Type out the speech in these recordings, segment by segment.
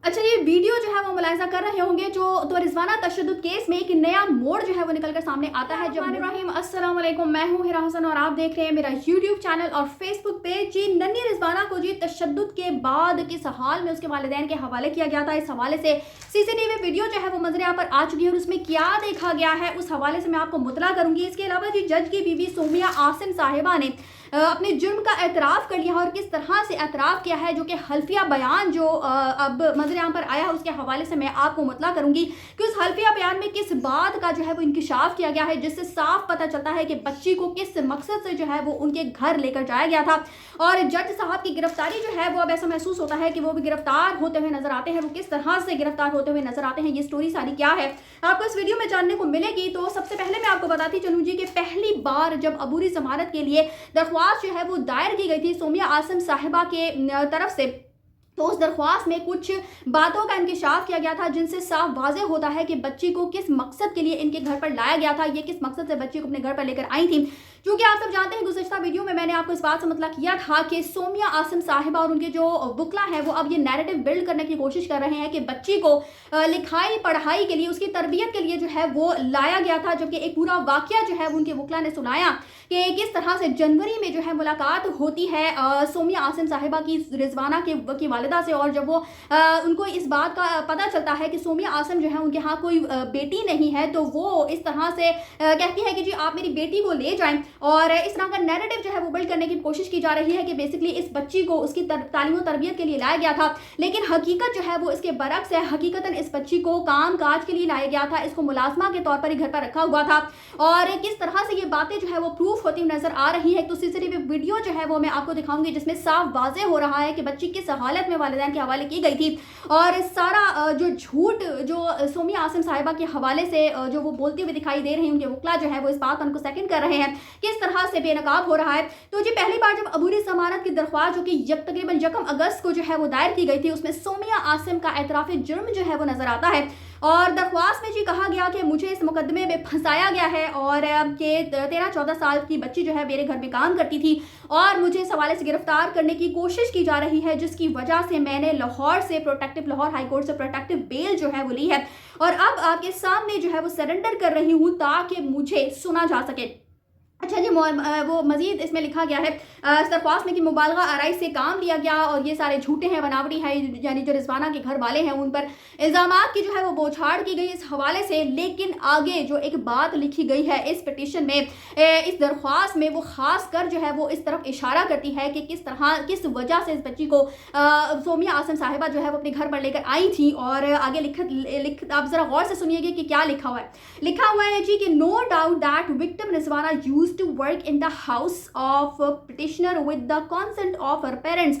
अच्छा, ये वीडियो जो है वो मुलाहिज़ा कर रहे होंगे जो तो रिज़वाना तशद्दुद केस में एक नया मोड़ जो है वो निकल कर सामने आता है। जब अस्सलाम वालेकुम, मैं हूँ हिरा हसन और आप देख रहे हैं मेरा यूट्यूब चैनल और फेसबुक पेज। जी, नन्ही रिज़वाना को जी तशद्दुद के बाद किस हाल में उसके वालिदैन के हवाले किया गया था, इस हवाले से सीसीटीवी वीडियो जो है वो मंजर यहाँ पर आ चुकी है और उसमें क्या देखा गया है उस हवाले से मैं आपको मुतला करूँगी। इसके अलावा जी जज की बीवी सोमिया आसिम साहिबा ने अपने जुर्म का एतराफ़ कर लिया और किस तरह से एतराफ़ किया है, जो कि हल्फिया बयान जो अब मंजर यहाँ पर आया है उसके हवाले से मैं आपको मुतला करूँगी कि उस हल्फिया बयान में किस बात का जो है वो इंकिशाफ किया गया है, जिससे साफ पता चलता है कि बच्ची को किस मकसद से जो है वो उनके घर लेकर जाया गया था। और जज साहब की गिरफ्तारी जो है वो अब ऐसा महसूस होता है कि वो भी गिरफ्तार होते हुए नजर आते हैं। वो किस तरह से गिरफ्तार होते हुए नजर आते हैं, ये स्टोरी सारी क्या है आपको इस वीडियो में जानने को मिलेगी। तो सबसे पहले मैं आपको बताती चलूँ जी कि पहली बार जब अबूरी जमानत के लिए दरख्वास्त जो है वो दायर की गई थी सोमिया आसिम साहिबा के तरफ से, तो उस दरख्वास्त में कुछ बातों का इंकिशाफ किया गया था जिनसे साफ वाज़ेह होता है कि बच्ची को किस मकसद के लिए इनके घर पर लाया गया था, ये किस मकसद से बच्ची को अपने घर पर लेकर आई थी। क्योंकि आप सब जानते हैं गुज़श्ता वीडियो में मैंने आपको इस बात से मतलब किया था कि सोमिया आसिम साहिबा और उनके जो वकला है वो अब ये नैरेटिव बिल्ड करने की कोशिश कर रहे हैं कि बच्ची को लिखाई पढ़ाई के लिए, उसकी तरबियत के लिए जो है वो लाया गया था। जबकि एक पूरा वाक़या जो है उनके वकला ने सुनाया कि किस तरह से जनवरी में जो है मुलाकात होती है सोमिया आसिम साहिबा की रिज़वाना की वालिदा से, और जब वो उनको इस बात का पता चलता है कि सोमिया आसिम जो है उनके यहाँ कोई बेटी नहीं है, तो वो इस तरह से कहती है कि जी आप मेरी बेटी को ले जाएं। और इस तरह का नैरेटिव जो है वो बिल्ड करने की कोशिश की जा रही है कि बेसिकली इस बच्ची को उसकी तालीम और तरबियत के लिए लाया गया था, लेकिन हकीकत जो है वो इसके बरक्स है। हकीकतन इस बच्ची को काम काज के लिए लाया गया था, इसको मुलाजमा के तौर पर ही घर पर रखा हुआ था। और किस तरह से ये बातें जो है वो प्रूफ होती हुई नजर आ रही है, तो सीसीटीवी वीडियो जो है वो मैं आपको दिखाऊंगी जिसमें साफ वाज़ेह हो रहा है कि बच्ची किस हालत में वालिदैन के हवाले की गई थी। और सारा जो झूठ जो सोमिया आसिम साहिबा के हवाले से जो वो बोलती हुई दिखाई दे रही हैं, उनके वकला जो है वो इस बात पर उनको सेकंड कर रहे हैं किस तरह से बेनकाब हो रहा है। तो जी पहली बार जब अबूरी जमानत की दरख्वास्त जो कि तकरीबन 1 अगस्त को जो है वो दायर की गई थी, उसमें सोमिया आसिम का एतराफ़ जुर्म जो है वो नजर आता है। और दरख्वास्त में जी कहा गया कि मुझे इस मुकदमे में फंसाया गया है और कि 13-14 साल की बच्ची जो है मेरे घर में काम करती थी और मुझे इस हवाले से गिरफ्तार करने की कोशिश की जा रही है, जिसकी वजह से मैंने लाहौर हाई कोर्ट से प्रोटेक्टिव बेल जो है वो ली है और अब आपके सामने जो है वो सरेंडर कर रही हूँ ताकि मुझे सुना जा सके। अच्छा जी, वो मजीद इसमें लिखा गया है दरख्वास्त में कि मुबालगा आराई से काम लिया गया और ये सारे झूठे हैं, बनावटी हैं, यानी जो रिज़वाना के घर वाले हैं उन पर इल्ज़ामात की जो है वो बौछार की गई इस हवाले से। लेकिन आगे जो एक बात लिखी गई है इस पिटीशन में, इस दरख्वास्त में, वो ख़ास कर जो है वो इस तरफ इशारा करती है कि किस वजह से इस बच्ची को सोमिया आसिम साहिबा जो है वो अपने घर पर लेकर आई थी। और आगे लिख आप ज़रा गौर से सुनिएगा कि क्या लिखा हुआ है। लिखा हुआ है जी कि no doubt that victim Rizwana used to work in the house of petitioner with the consent of her parents।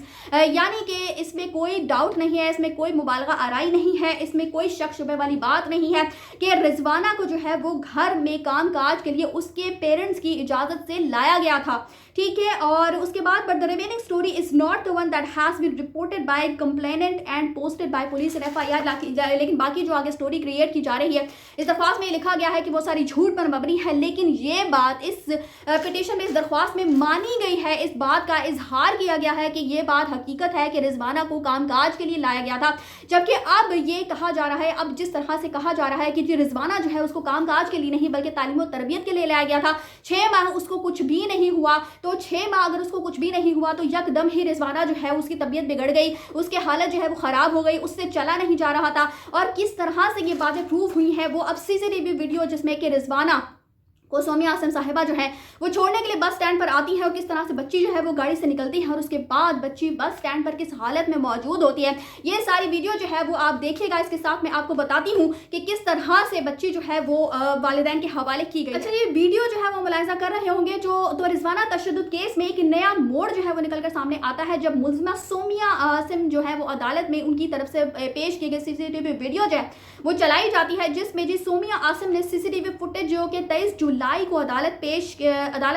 यानी कि इसमें कोई डाउट नहीं है, इसमें कोई मुबालगा आराई नहीं है, इसमें कोई शक शुबे वाली बात नहीं है कि रिज़वाना को जो है वो घर में काम काज के लिए उसके पेरेंट्स की इजाज़त से लाया गया था, ठीक है। और उसके बाद but the remaining story is not the one that has been reported by complainant and posted by police in FIR। लेकिन बाकी जो आगे स्टोरी क्रिएट की जा रही है इस दरख्वास्त में लिखा गया है कि वो सारी झूठ पर मबनी है, लेकिन ये बात इस पिटीशन में, इस दरख्वास्त में मानी गई है, इस बात का इजहार किया गया है कि ये बात हकीकत है कि रिज़वाना को कामकाज के लिए लाया गया था। जबकि अब ये कहा जा रहा है, अब जिस तरह से कहा जा रहा है कि रिज़वाना जो है उसको कामकाज के लिए नहीं बल्कि तालीम और तरबियत के लिए लाया गया था, 6 माह उसको कुछ भी नहीं हुआ, तो 6 माह अगर उसको कुछ भी नहीं हुआ तो यकदम ही रिज़वाना जो है उसकी तबीयत बिगड़ गई, उसकी हालत जो है वो ख़राब हो गई, उससे चला नहीं जा रहा था। और किस तरह से ये बातें प्रूफ हुई हैं वो अब सीसीटीवी वीडियो जिसमें कि रिज़वाना को सोमिया आसिम साहिबा जो है वो छोड़ने के लिए बस स्टैंड पर आती है और किस तरह से बच्ची जो है वो गाड़ी से निकलती है और उसके बाद बच्ची बस स्टैंड पर किस हालत में मौजूद होती है, ये सारी वीडियो जो है वो आप देखिएगा। इसके साथ मैं आपको बताती हूँ कि किस तरह से बच्ची जो है वो वालिदैन के हवाले की गई। अच्छा, ये वीडियो जो है वो मुलाहिज़ा कर रहे होंगे जो तो रिज़वाना तशद्दुद केस में एक नया मोड़ जो है वो निकल कर सामने आता है जब मुल्ज़िमा सोमिया आसिम जो है वो अदालत में उनकी तरफ से पेश की गई सीसीटीवी वीडियो जो है वो चलाई जाती है, जिसमें जी सोमिया आसिम ने सीसीटीवी फुटेज जो कि 23 जुलाई को अदालत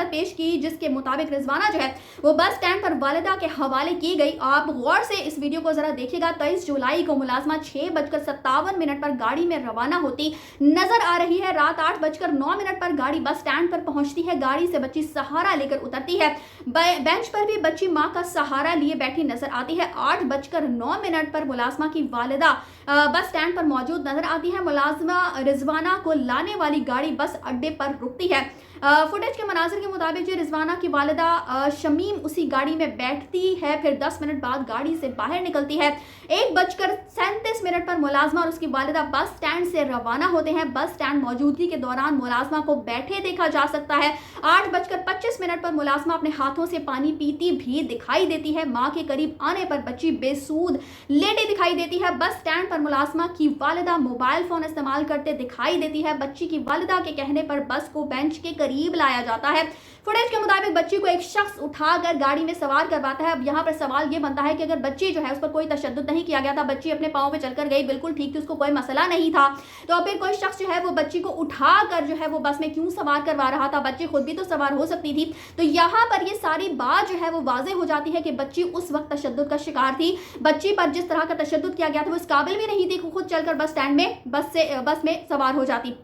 पेश की, जिसके मुताबिक रिजवाना जो है वो बस स्टैंड पर वालिदा के हवाले की गई। आप गौर से इस वीडियो को जरा देखिएगा। 23 जुलाई को मुलाजमा 6:57 पर गाड़ी में रवाना होती नजर आ रही है। रात 8:09 पर गाड़ी बस स्टैंड पर पहुंचती है। गाड़ी से बच्ची सहारा लेकर उतरती है। बेंच पर भी बच्ची मां का सहारा लिए बैठी नजर आती है। 8:09 पर मुलाजमा की वालिदा बस स्टैंड पर मौजूद नजर आती है। मुलाजमा रिजवाना को लाने वाली गाड़ी बस अड्डे पर रुकती है। फुटेज के मनाजिर के मुताबिक जो रिजवाना की वालिदा शमीम उसी गाड़ी में बैठती है। फिर 10 मिनट बाद गाड़ी से बाहर निकलती है। 1:37 पर मुलाजमा और उसकी वालिदा बस स्टैंड से रवाना होते हैं। बस स्टैंड मौजूदगी के दौरान मुलाजमा को बैठे देखा जा सकता है। 8:25 पर मुलाजमा अपने हाथों से पानी पीती भी दिखाई देती है। मां के करीब आने पर बच्ची बेसूद लेटी दिखाई देती है। बस स्टैंड पर मुलाजमा की वालिदा मोबाइल फोन इस्तेमाल करते दिखाई देती है। बच्ची की वालिदा के कहने पर बस को बेंच के करीब लाया जाता है। फुटेज के मुताबिक बच्ची को एक शख्स उठाकर गाड़ी में सवार करवाता है। अब यहाँ पर सवाल ये बनता है कि अगर बच्ची जो है उस पर कोई तशद्दुद नहीं किया गया था, बच्ची अपने पाँव पे चलकर गई, बिल्कुल ठीक थी, उसको कोई मसला नहीं था, तो फिर कोई शख्स जो है वो बच्ची को उठाकर जो है वो बस में क्यों सवार करवा रहा था? बच्ची खुद भी तो सवार हो सकती थी। तो यहाँ पर ये सारी बात जो है वो वाज़ेह हो जाती है कि बच्ची उस वक्त तशद्दुद का शिकार थी। बच्ची पर जिस तरह का तशद्दुद किया गया था वो इस काबिल भी नहीं थी कि खुद चलकर बस स्टैंड में बस में सवार हो जाती।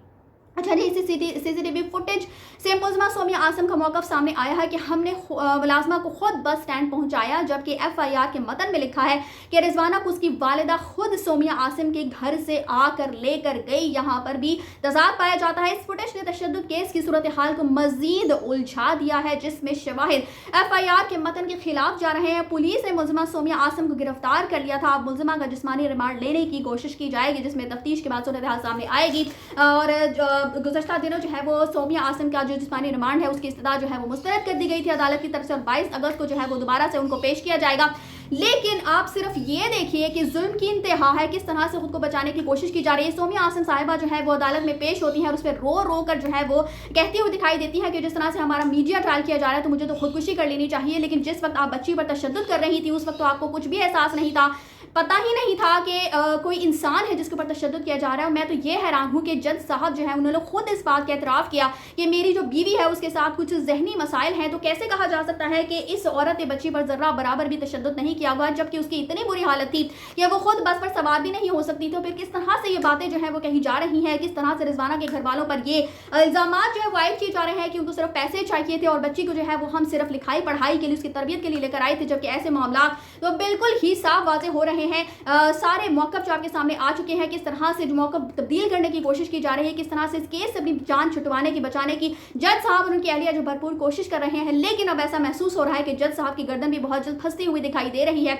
अच्छा जी, सीसीटीवी फुटेज से मुलज़मा सोमिया आसिम का मौक़िफ़ सामने आया है कि हमने मुलाज़मा को खुद बस स्टैंड पहुंचाया, जबकि FIR के मतन में लिखा है कि रिजवाना को उसकी वालिदा खुद सोमिया आसिम के घर से आकर लेकर गई। यहाँ पर भी तजाद पाया जाता है। इस फुटेज ने तशद्दुद केस की सूरत हाल को मजीद उलझा दिया है, जिसमें शवाहिद FIR के मतन के खिलाफ जा रहे हैं। पुलिस ने मुलज़मा सोमिया आसिम को गिरफ्तार कर लिया था। अब मुलज़मा का जिस्मानी रिमांड लेने की कोशिश की जाएगी, जिसमें तफ्तीश के बाद सूरत हाल सामने आएगी। और गुज़श्ता दिनों जो है वो सोमिया आसिम का जो जिस्मानी रिमांड है उसकी इस्तदा जो है वो मुस्तरद कर दी गई थी अदालत की तरफ से, और 22 अगस्त को जो है वो दोबारा से उनको पेश किया जाएगा। लेकिन आप सिर्फ ये देखिए कि जुल्म की इंतहा है, किस तरह से खुद को बचाने की कोशिश की जा रही है। सोमिया आसिम साहिबा जो है वो अदालत में पेश होती है और उस पर रो रो कर जो है वो कहती हुई दिखाई देती है कि जिस तरह से हमारा मीडिया ट्रायल किया जा रहा है तो मुझे तो खुदकुशी कर लेनी चाहिए। लेकिन जिस वक्त आप बच्ची पर तशद्दुद कर रही थी उस वक्त तो आपको कुछ भी एहसास नहीं था, पता ही नहीं था कि कोई इंसान है जिसके ऊपर तशद्दुद किया जा रहा है। और मैं तो ये हैरान हूँ कि जज साहब जो है उन्होंने खुद इस बात का एतराफ़ किया कि मेरी जो बीवी है उसके साथ कुछ जहनी मसाइल हैं। तो कैसे कहा जा सकता है कि इस औरत बच्ची पर ज़र्रा बराबर भी तशद्दुद नहीं किया हुआ, जबकि उसकी इतनी बुरी हालत थी कि वो खुद बस पर सवार भी नहीं हो सकती। तो फिर किस तरह से ये बातें जो है वो कही जा रही हैं, किस तरह से रिजवाना के घर वालों पर ये इल्ज़ाम जो है वायद किए जा रहे हैं कि उनको सिर्फ पैसे चाहिए थे और बच्ची को जो है वो हम सिर्फ लिखाई पढ़ाई के लिए उसकी तरबियत के लिए लेकर आए थे, जबकि ऐसे मामला तो बिल्कुल ही साफ वाज़ेह हो रहे हैं। सारे मौक़िफ़ जो आपके सामने आ चुके हैं, किस तरह से जो मौक़िफ़ तब्दील करने की कोशिश की जा रही है, किस तरह से इस केस से अपनी जान छुटवाने की बचाने की जज साहब और उनकी अहलिया जो भरपूर कोशिश कर रहे हैं। लेकिन अब ऐसा महसूस हो रहा है कि जज साहब की गर्दन भी बहुत जल्द फंसती हुई दिखाई दे रही है।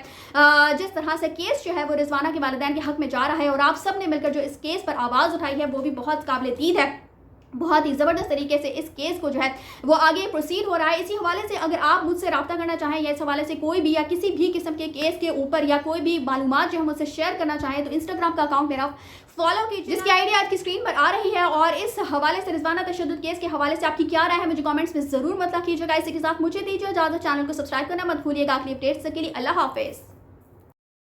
जिस तरह से केस जो है वो रिजवाना के वालिदैन के हक में जा रहा है और आप सब ने मिलकर जो इस केस पर आवाज़ उठाई है वो भी बहुत काबिल-ए-दीद है। बहुत ही ज़बरदस्त तरीके से इस केस को जो है वो आगे प्रोसीड हो रहा है। इसी हवाले से अगर आप मुझसे रब्ता करना चाहें या इस हवाले से कोई भी या किसी भी किस्म के केस के ऊपर या कोई भी मालूमात जो है मुझसे शेयर करना चाहें तो इंस्टाग्राम का अकाउंट मेरा फॉलो कीजिए, जिसकी आईडी आज की स्क्रीन पर आ रही है। और इस हवाले से रिजवाना तशद्दुद केस के हवाले से आपकी क्या राय है मुझे कमेंट्स में ज़रूर मतलब कीजिएगा। इसी के साथ मुझे दीजिए इजाज़त, चैनल को सब्सक्राइब करना मत भूलिएगा अगली अपडेट्स के लिए। अल्लाह हाफिज़।